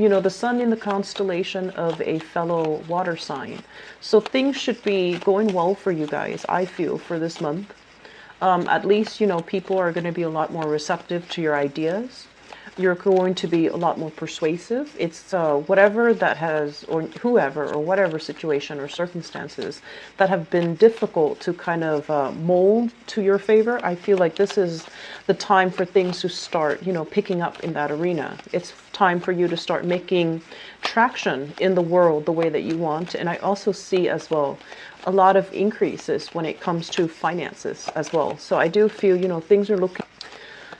you know, the sun in the constellation of a fellow water sign. So things should be going well for you guys, I feel, for this month. At least, you know, people are going to be a lot more receptive to your ideas. You're going to be a lot more persuasive. It's whatever that has, or whoever, or whatever situation or circumstances that have been difficult to kind of mold to your favor. I feel like this is the time for things to start, you know, picking up in that arena. It's time for you to start making traction in the world the way that you want. And I also see as well a lot of increases when it comes to finances as well. So I do feel, you know, things are looking.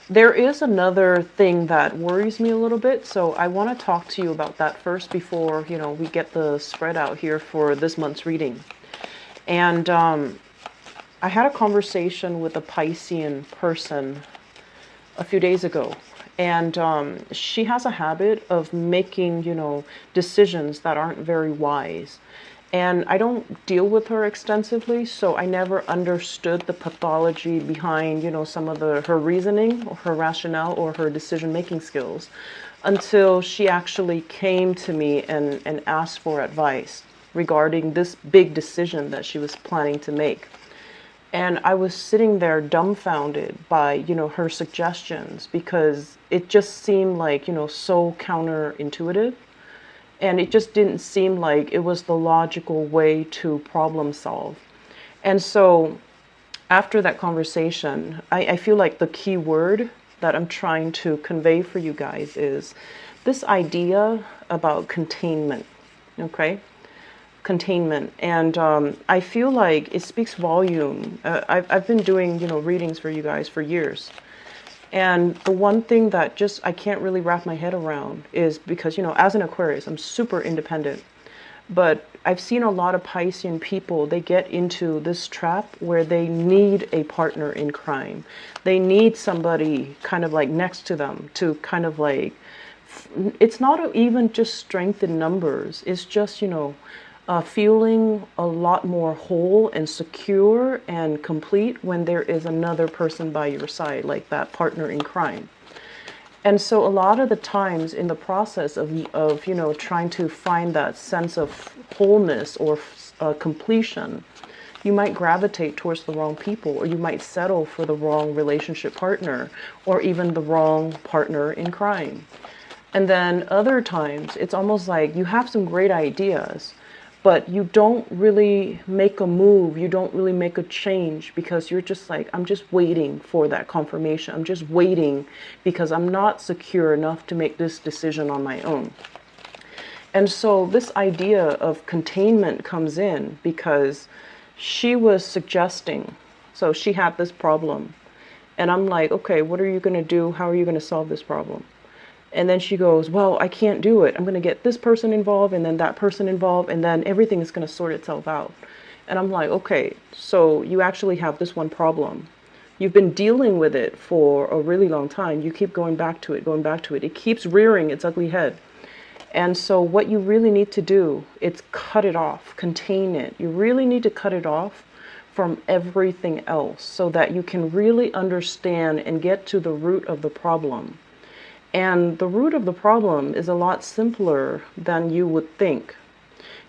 There is another thing that worries me a little bit, so I want to talk to you about that first before, you know, we get the spread out here for this month's reading. And I had a conversation with a Piscean person a few days ago, and she has a habit of making, you know, decisions that aren't very wise. And I don't deal with her extensively, so I never understood the pathology behind, you know, some of her reasoning or her rationale or her decision-making skills until she actually came to me and asked for advice regarding this big decision that she was planning to make. And I was sitting there dumbfounded by, you know, her suggestions because it just seemed like, you know, so counterintuitive. And it just didn't seem like it was the logical way to problem solve. And so after that conversation, I feel like the key word that I'm trying to convey for you guys is this idea about containment, okay? Containment. And I feel like it speaks volume. I've been doing, you know, readings for you guys for years. And the one thing that just I can't really wrap my head around is because, you know, as an Aquarius, I'm super independent. But I've seen a lot of Piscean people, they get into this trap where they need a partner in crime. They need somebody kind of like next to them to kind of like, it's not even just strength in numbers. It's just, you know, feeling a lot more whole and secure and complete when there is another person by your side, like that partner in crime. And so a lot of the times in the process of you know, trying to find that sense of wholeness or completion, you might gravitate towards the wrong people, or you might settle for the wrong relationship partner, or even the wrong partner in crime. And then other times, it's almost like you have some great ideas, but you don't really make a move, you don't really make a change because you're just like, I'm just waiting for that confirmation. I'm just waiting because I'm not secure enough to make this decision on my own. And so this idea of containment comes in because she was suggesting, so she had this problem. And I'm like, okay, what are you going to do? How are you going to solve this problem? And then she goes, well, I can't do it. I'm going to get this person involved and then that person involved, and then everything is going to sort itself out. And I'm like, okay, so you actually have this one problem. You've been dealing with it for a really long time. You keep going back to it, going back to it. It keeps rearing its ugly head. And so what you really need to do is cut it off, contain it. You really need to cut it off from everything else so that you can really understand and get to the root of the problem. And the root of the problem is a lot simpler than you would think,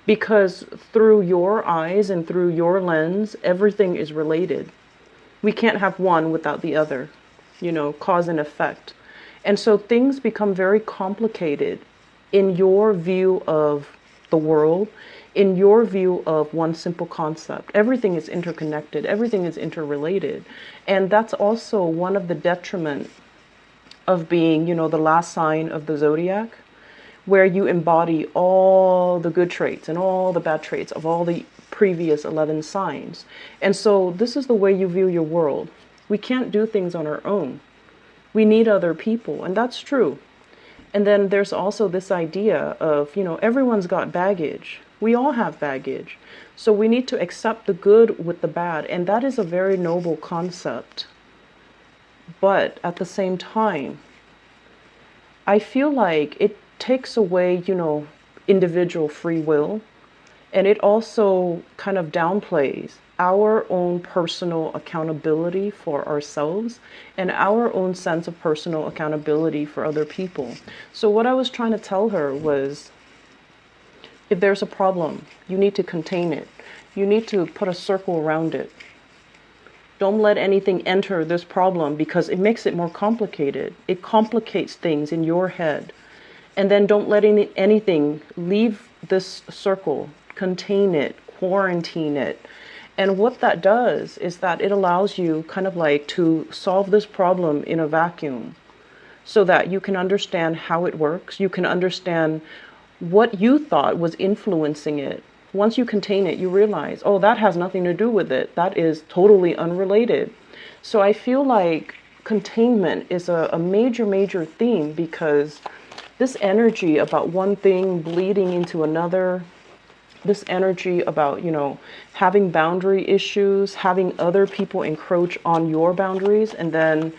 because through your eyes and through your lens, everything is related. We can't have one without the other, you know, cause and effect. And so things become very complicated in your view of the world, in your view of one simple concept. Everything is interconnected, everything is interrelated. And that's also one of the detriments of being, you know, the last sign of the zodiac, where you embody all the good traits and all the bad traits of all the previous 11 signs. And so this is the way you view your world. We can't do things on our own. We need other people, and that's true. And then there's also this idea of, you know, everyone's got baggage. We all have baggage. So we need to accept the good with the bad, and that is a very noble concept. But at the same time, I feel like it takes away, you know, individual free will, and it also kind of downplays our own personal accountability for ourselves and our own sense of personal accountability for other people. So what I was trying to tell her was, if there's a problem, you need to contain it. You need to put a circle around it. Don't let anything enter this problem, because it makes it more complicated. It complicates things in your head. And then don't let anything leave this circle. Contain it, quarantine it. And what that does is that it allows you kind of like to solve this problem in a vacuum, so that you can understand how it works. You can understand what you thought was influencing it. Once you contain it, you realize, oh, that has nothing to do with it. That is totally unrelated. So I feel like containment is a major, major theme, because this energy about one thing bleeding into another, this energy about, having boundary issues, having other people encroach on your boundaries, and then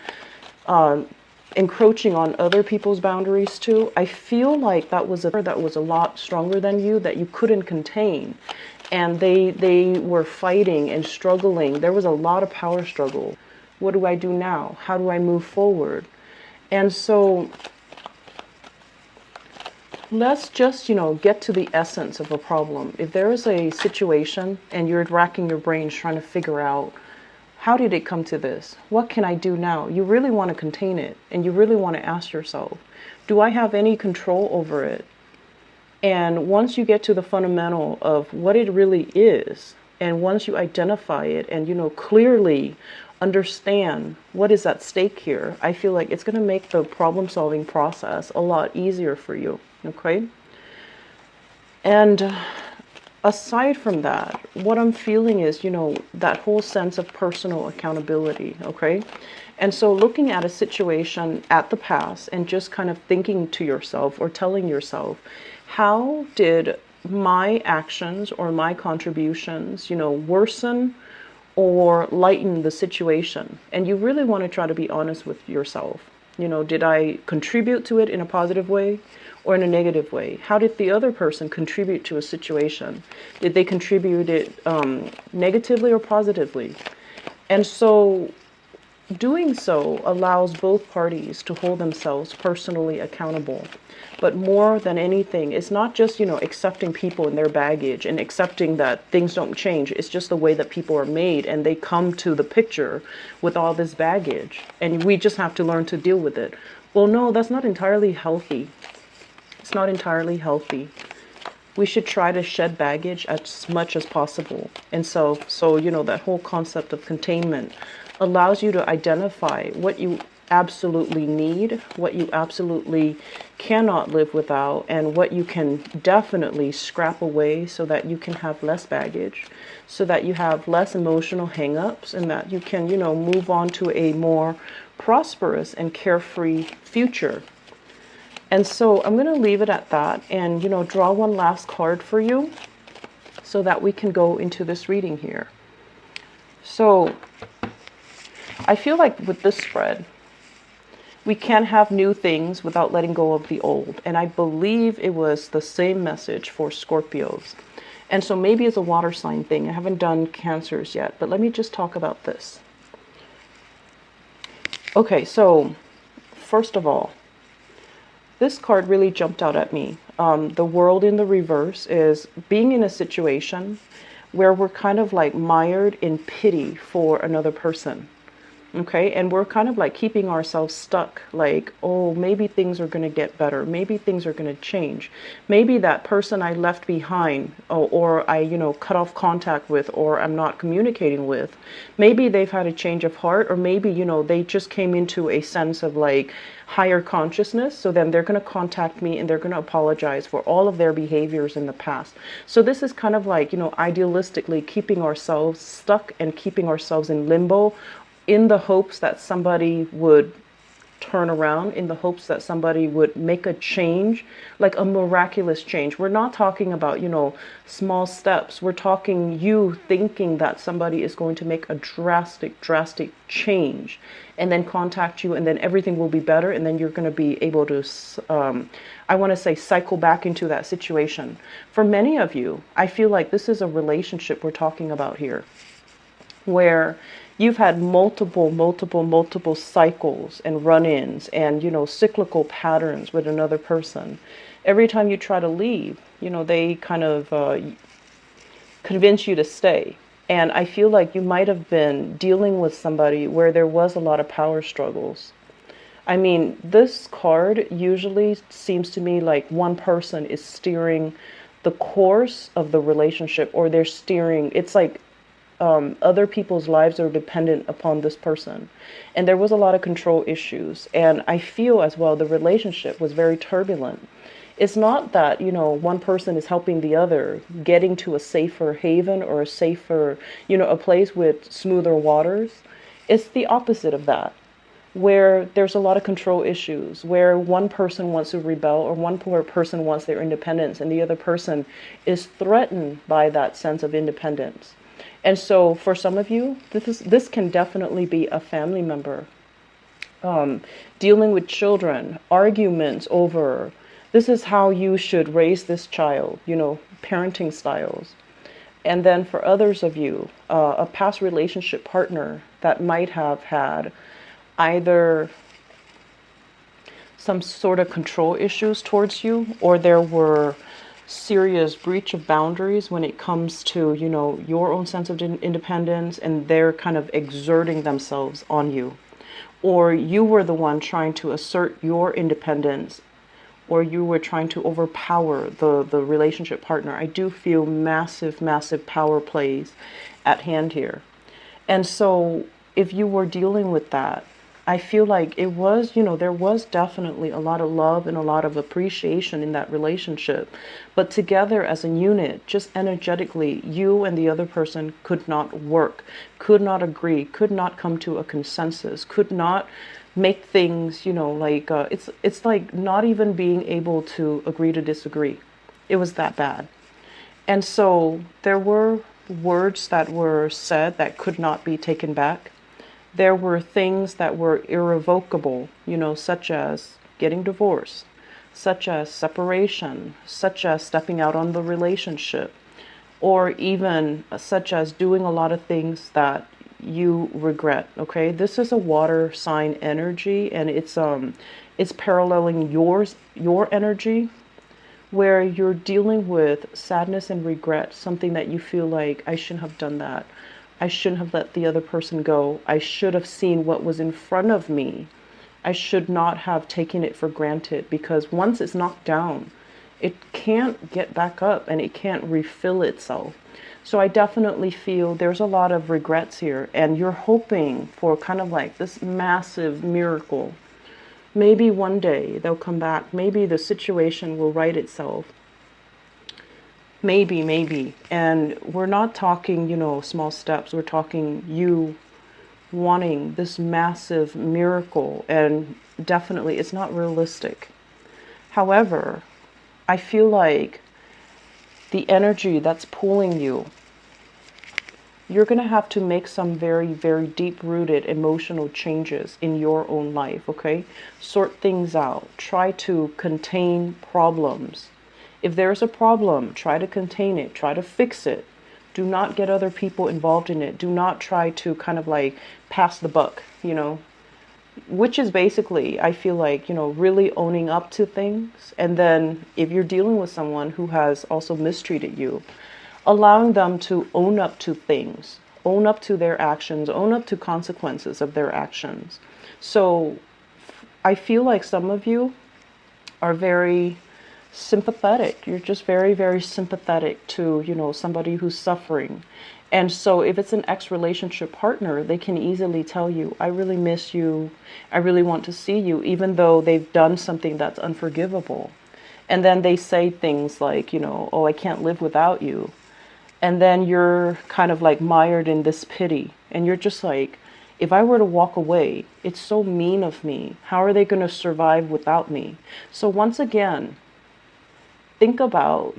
encroaching on other people's boundaries too. I feel like that was a lot stronger than you, that you couldn't contain, and they were fighting and struggling. There was a lot of power struggle. What do I do now? How do I move forward? And so let's just, get to the essence of a problem. If there is a situation and you're racking your brains trying to figure out, how did it come to this? What can I do now? You really want to contain it, and you really want to ask yourself, do I have any control over it? And once you get to the fundamental of what it really is, and once you identify it and, clearly understand what is at stake here, I feel like it's going to make the problem-solving process a lot easier for you, okay? And aside from that, what I'm feeling is, that whole sense of personal accountability, okay? And so looking at a situation at the past and just kind of thinking to yourself or telling yourself, how did my actions or my contributions, worsen or lighten the situation? And you really want to try to be honest with yourself. Did I contribute to it in a positive way or in a negative way? How did the other person contribute to a situation? Did they contribute it negatively or positively? And so doing so allows both parties to hold themselves personally accountable. But more than anything, it's not just, accepting people and their baggage and accepting that things don't change. It's just the way that people are made, and they come to the picture with all this baggage, and we just have to learn to deal with it. Well, no, that's not entirely healthy. It's not entirely healthy. We should try to shed baggage as much as possible. And so that whole concept of containment allows you to identify what you absolutely need, what you absolutely cannot live without, and what you can definitely scrap away, so that you can have less baggage, so that you have less emotional hang-ups, and that you can, move on to a more prosperous and carefree future. And so I'm going to leave it at that, and, draw one last card for you so that we can go into this reading here. So I feel like with this spread, we can't have new things without letting go of the old. And I believe it was the same message for Scorpios. And so maybe it's a water sign thing. I haven't done Cancers yet, but let me just talk about this. Okay, so first of all, this card really jumped out at me. The World in the reverse is being in a situation where we're kind of like mired in pity for another person. Okay, and we're kind of like keeping ourselves stuck, like, oh, maybe things are going to get better. Maybe things are going to change. Maybe that person I left behind, or I, cut off contact with, or I'm not communicating with, maybe they've had a change of heart, or maybe, they just came into a sense of like higher consciousness. So then they're going to contact me and they're going to apologize for all of their behaviors in the past. So this is kind of like, idealistically keeping ourselves stuck and keeping ourselves in limbo, in the hopes that somebody would turn around, in the hopes that somebody would make a change, like a miraculous change. We're not talking about, small steps. We're talking you thinking that somebody is going to make a drastic change and then contact you, and then everything will be better, and then you're going to be able to, I want to say, cycle back into that situation. For many of you, I feel like this is a relationship we're talking about here. where you've had multiple cycles and run-ins and, cyclical patterns with another person. Every time you try to leave, they kind of convince you to stay. And I feel like you might have been dealing with somebody where there was a lot of power struggles. I mean, this card usually seems to me like one person is steering the course of the relationship, or they're steering, it's like other people's lives are dependent upon this person. And there was a lot of control issues. And I feel as well the relationship was very turbulent. It's not that, one person is helping the other getting to a safer haven or a safer, a place with smoother waters. It's the opposite of that, where there's a lot of control issues, where one person wants to rebel or one person wants their independence and the other person is threatened by that sense of independence. And so for some of you, this can definitely be a family member. Dealing with children, arguments over, this is how you should raise this child, parenting styles. And then for others of you, a past relationship partner that might have had either some sort of control issues towards you, or there were serious breach of boundaries when it comes to, your own sense of independence, and they're kind of exerting themselves on you. Or you were the one trying to assert your independence, or you were trying to overpower the relationship partner. I do feel massive power plays at hand here. And so if you were dealing with that, I feel like it was, there was definitely a lot of love and a lot of appreciation in that relationship. But together as a unit, just energetically, you and the other person could not work, could not agree, could not come to a consensus, could not make things, it's like not even being able to agree to disagree. It was that bad. And so there were words that were said that could not be taken back. There were things that were irrevocable, such as getting divorced, such as separation, such as stepping out on the relationship, or even such as doing a lot of things that you regret. Okay, this is a water sign energy, and it's paralleling your energy, where you're dealing with sadness and regret, something that you feel like, I shouldn't have done that. I shouldn't have let the other person go. I should have seen what was in front of me. I should not have taken it for granted, because once it's knocked down, it can't get back up and it can't refill itself. So I definitely feel there's a lot of regrets here, and you're hoping for kind of like this massive miracle. Maybe one day they'll come back. Maybe the situation will right itself. Maybe. And we're not talking, small steps. We're talking you wanting this massive miracle, and definitely it's not realistic. However, I feel like the energy that's pulling you, you're going to have to make some very deep-rooted emotional changes in your own life, okay? Sort things out. Try to contain problems. If there's a problem, try to contain it, try to fix it. Do not get other people involved in it. Do not try to kind of like pass the buck, which is basically, I feel like, really owning up to things. And then if you're dealing with someone who has also mistreated you, allowing them to own up to things, own up to their actions, own up to consequences of their actions. So I feel like some of you are very sympathetic. You're just very sympathetic to, somebody who's suffering. And so if it's an ex-relationship partner, they can easily tell you, I really miss you. I really want to see you, even though they've done something that's unforgivable. And then they say things like, oh, I can't live without you. And then you're kind of like mired in this pity. And you're just like, if I were to walk away, it's so mean of me. How are they going to survive without me? So once again, think about,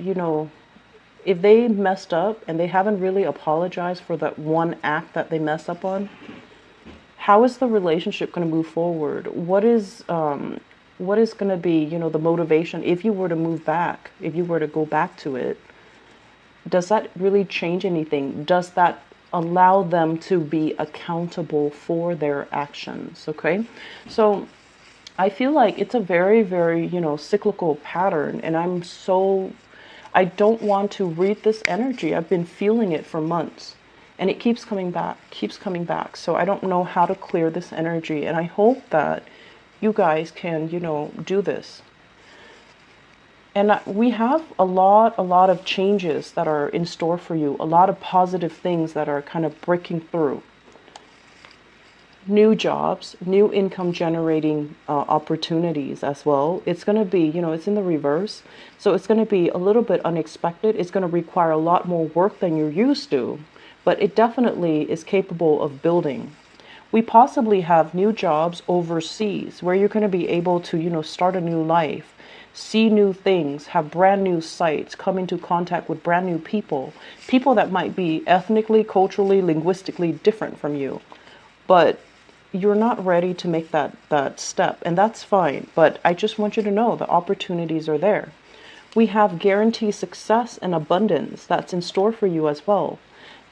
if they messed up and they haven't really apologized for that one act that they messed up on, how is the relationship going to move forward? What is going to be, the motivation if you were to move back, if you were to go back to it? Does that really change anything? Does that allow them to be accountable for their actions. Okay, so I feel like it's a very, very, cyclical pattern, and I don't want to read this energy. I've been feeling it for months, and it keeps coming back, keeps coming back. So I don't know how to clear this energy, and I hope that you guys can, do this. And we have a lot of changes that are in store for you, a lot of positive things that are kind of breaking through. New jobs, new income generating opportunities as well. It's going to be, it's in the reverse. So it's going to be a little bit unexpected. It's going to require a lot more work than you're used to, but it definitely is capable of building. We possibly have new jobs overseas where you're going to be able to, start a new life, see new things, have brand new sites, come into contact with brand new people that might be ethnically, culturally, linguistically different from you. But you're not ready to make that step, and that's fine. But I just want you to know the opportunities are there. We have guaranteed success and abundance that's in store for you as well.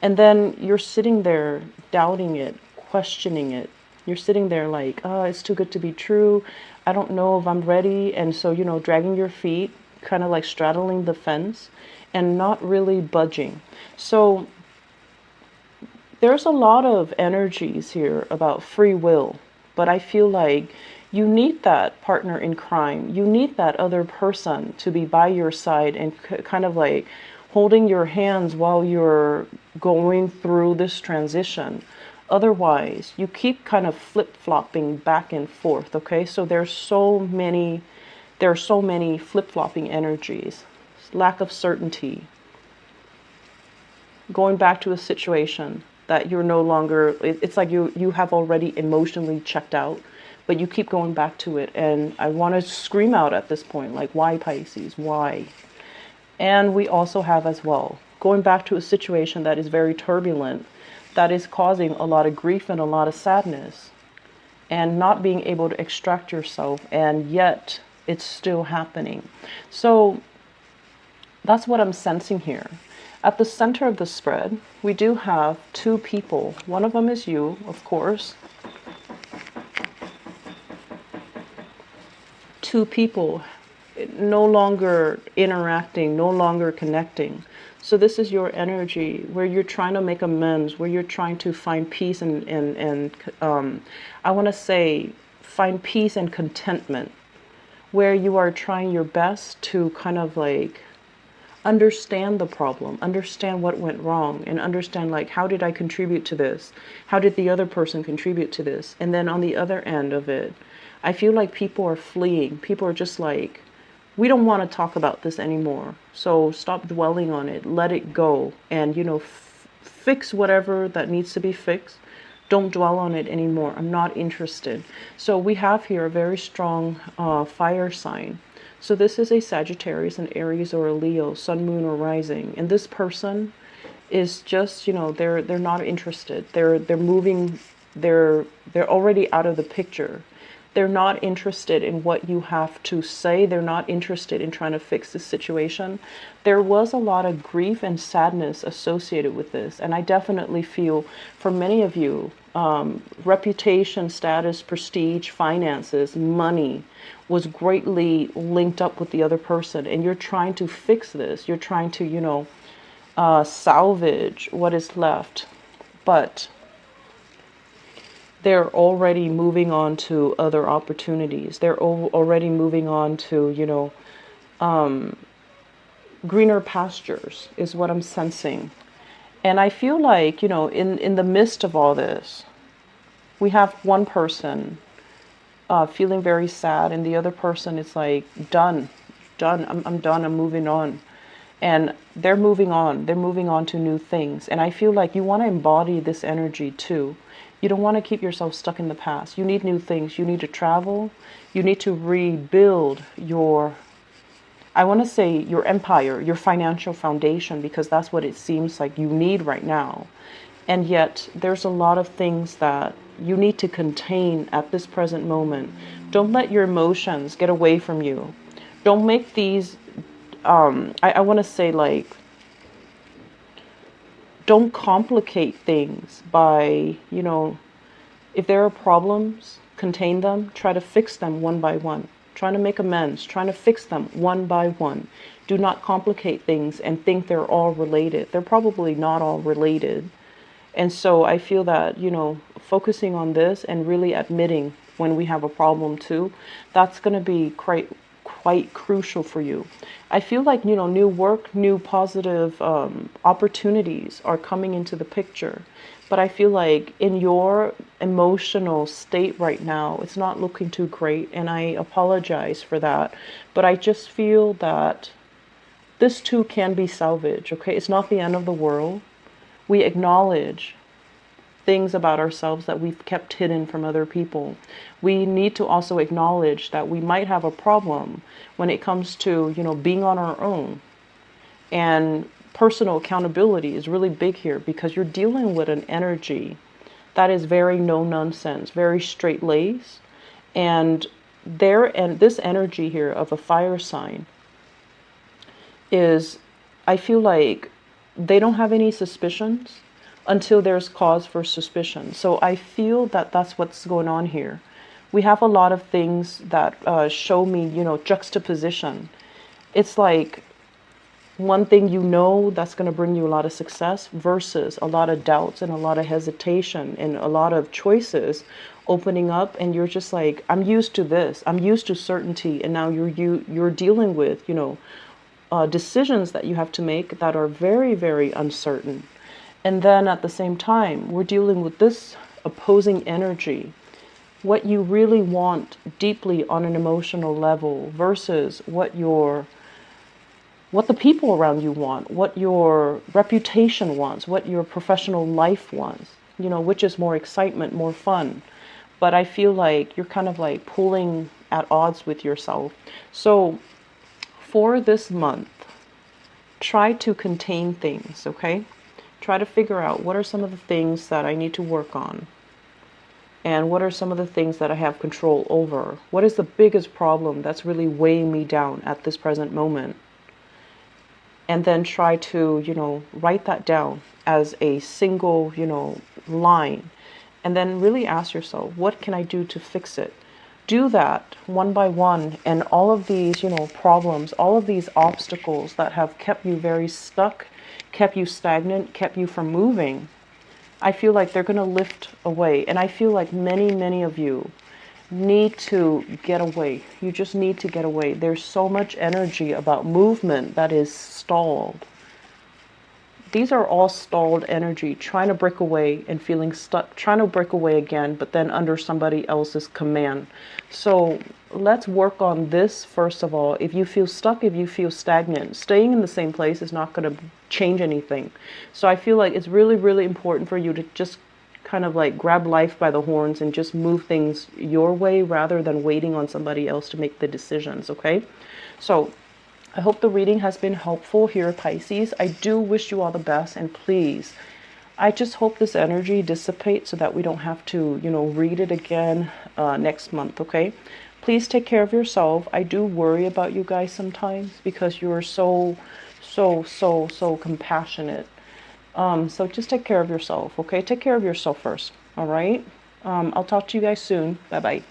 And then you're sitting there doubting it, questioning it. You're sitting there like, oh, it's too good to be true. I don't know if I'm ready. And so, dragging your feet, kind of like straddling the fence and not really budging. So there's a lot of energies here about free will, but I feel like you need that partner in crime. You need that other person to be by your side and kind of like holding your hands while you're going through this transition. Otherwise, you keep kind of flip-flopping back and forth, okay? So there are so many flip-flopping energies. Lack of certainty. Going back to a situation that you're no longer, it's like you have already emotionally checked out, but you keep going back to it. And I want to scream out at this point, like, why, Pisces? Why? And we also have as well, going back to a situation that is very turbulent, that is causing a lot of grief and a lot of sadness, and not being able to extract yourself, and yet it's still happening. So that's what I'm sensing here. At the center of the spread, we do have two people. One of them is you, of course. Two people no longer interacting, no longer connecting. So this is your energy where you're trying to make amends, where you're trying to find peace and I want to say find peace and contentment, where you are trying your best to kind of like understand the problem, understand what went wrong, and understand like, how did I contribute to this? How did the other person contribute to this? And then on the other end of it, I feel like people are fleeing. People are just like, we don't want to talk about this anymore. So stop dwelling on it, let it go, and fix whatever that needs to be fixed. Don't dwell on it anymore. I'm not interested. So we have here a very strong fire sign. So this is a Sagittarius, an Aries, or a Leo, Sun, Moon, or Rising. And this person is just, they're not interested. They're moving. They're already out of the picture. They're not interested in what you have to say. They're not interested in trying to fix the situation. There was a lot of grief and sadness associated with this. And I definitely feel for many of you, reputation, status, prestige, finances, money was greatly linked up with the other person. And you're trying to fix this. You're trying to, salvage what is left. But they're already moving on to other opportunities. They're already moving on to, greener pastures is what I'm sensing. And I feel like, in the midst of all this, we have one person feeling very sad, and the other person is like, done, I'm done, I'm moving on. And they're moving on to new things. And I feel like you want to embody this energy too. You don't want to keep yourself stuck in the past. You need new things. You need to travel. You need to rebuild your empire, your financial foundation, because that's what it seems like you need right now. And yet there's a lot of things that you need to contain at this present moment. Don't let your emotions get away from you. Don't make these, I want to say like, don't complicate things by, you know, if there are problems, contain them, try to fix them one by one. Trying to make amends, trying to fix them one by one. Do not complicate things and think they're all related. They're probably not all related. And so I feel that, you know, focusing on this and really admitting when we have a problem too, that's going to be quite crucial for you. I feel like, you know, new work, new positive opportunities are coming into the picture. But I feel like in your emotional state right now, it's not looking too great. And I apologize for that. But I just feel that this too can be salvaged, okay? It's not the end of the world. We acknowledge things about ourselves that we've kept hidden from other people. We need to also acknowledge that we might have a problem when it comes to, you know, being on our own. And personal accountability is really big here because you're dealing with an energy that is very no nonsense, very straight laced. And this energy here of a fire sign is, I feel like they don't have any suspicions until there's cause for suspicion. So I feel that that's what's going on here. We have a lot of things that show me, you know, juxtaposition. It's like one thing, you know, that's going to bring you a lot of success versus a lot of doubts and a lot of hesitation and a lot of choices opening up. And you're just like, I'm used to this. I'm used to certainty. And now you're dealing with, you know, decisions that you have to make that are very, very uncertain. And then at the same time, we're dealing with this opposing energy, what you really want deeply on an emotional level versus what the people around you want, what your reputation wants, what your professional life wants, you know, which is more excitement, more fun. But I feel like you're kind of like pulling at odds with yourself. So for this month, try to contain things, okay? Try to figure out what are some of the things that I need to work on. And what are some of the things that I have control over? What is the biggest problem that's really weighing me down at this present moment? And then try to, you know, write that down as a single, you know, line. And then really ask yourself, what can I do to fix it? Do that one by one, and all of these, you know, problems, all of these obstacles that have kept you very stuck, kept you stagnant, kept you from moving, I feel like they're going to lift away. And I feel like many of you need to get away. You just need to get away. There's so much energy about movement that is stalled. These are all stalled energy, trying to break away and feeling stuck, trying to break away again, but then under somebody else's command. So let's work on this first of all. If you feel stuck, if you feel stagnant, staying in the same place is not going to change anything. So I feel like it's really important for you to just kind of like grab life by the horns and just move things your way rather than waiting on somebody else to make the decisions, okay? So I hope the reading has been helpful here, Pisces. I do wish you all the best, and please, I just hope this energy dissipates so that we don't have to, you know, read it again next month, okay? Please take care of yourself. I do worry about you guys sometimes because you're so compassionate. So just take care of yourself, okay? Take care of yourself first, all right? I'll talk to you guys soon. Bye-bye.